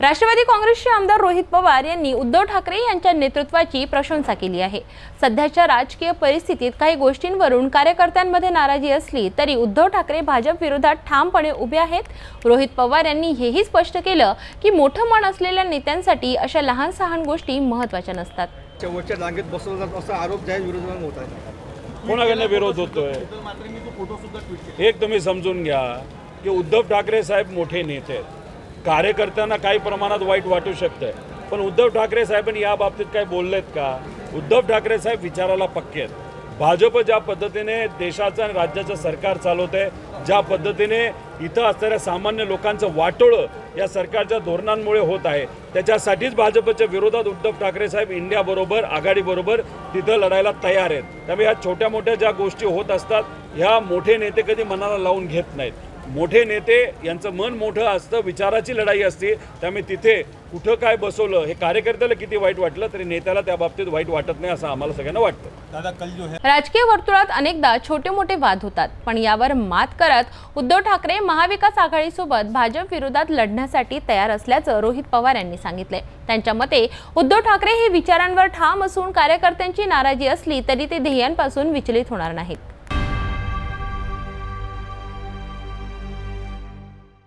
राष्ट्रवादी काँग्रेसचे आमदार रोहित पवार यांनी उद्धव ठाकरे यांच्या नेतृत्वाची प्रशंसा केली आहे। सध्याच्या राजकीय परिस्थितीत काही गोष्टींवरून कार्यकर्त्यांमध्ये नाराजी असली तरी उद्धव ठाकरे भाजप विरोधात ठामपणे उभे आहेत। रोहित पवार यांनी हेही स्पष्ट केलं की मोठं मन असलेल्या नेत्यांसाठी अशा लहान-सहान गोष्टी महत्त्वाच्या नसतात। शेवटच्या जागेत बसवला जातो असा आरोप जाहीर विरोधात होत आहे। कोणाकडनं विरोध होतोय? एक तुम्ही समजून घ्या की उद्धव ठाकरे साहेब मोठे नेते आहेत। कार्यकर्त्यांना काही प्रमाणात वाईट वाटू शकतंय, पण उद्धव ठाकरे साहेबांनी या बाबतीत काय बोललेत का? उद्धव ठाकरे साहेब विचाराला पक्के आहेत। भाजप ज्या पद्धतीने देशाचं आणि राज्याचं सरकार चालवतंय, ज्या पद्धतीने इथं असणाऱ्या सामान्य लोकांचं वाटोळं या सरकारच्या धोरणांमुळे होत आहे, त्याच्यासाठीच भाजपच्या विरोधात उद्धव ठाकरे साहेब इंडियाबरोबर आघाडीबरोबर तिथं लढायला तयार आहेत। त्यामुळे ह्या छोट्या मोठ्या ज्या गोष्टी होत असतात ह्या मोठे नेते कधी मनाला लावून घेत नाहीत। मोठे नेते यांचं मन मोठं असतं, विचाराची लढाई असते, त्यामुळे तिथे कुठं काय बसवलं हे कार्यकर्त्याला किती वाईट वाटलं तरी नेत्याला त्या बाबतीत वाईट वाटत नाही असं आम्हाला सगळ्यांना वाटतं। राजकीय वर्तुळात अनेकदा छोटे मोठे वाद होतात, पण यावर मात करत उद्धव ठाकरे महाविकास आघाडीसोबत भाजप विरोधात लढण्यासाठी तयार असल्याचं रोहित पवार यांनी सांगितले। त्यांच्या मते उद्धव ठाकरे हे विचारांवर ठाम असून कार्यकर्त्यांची नाराजी असली तरी ते ध्येयांपासून विचलित होणार नाहीत।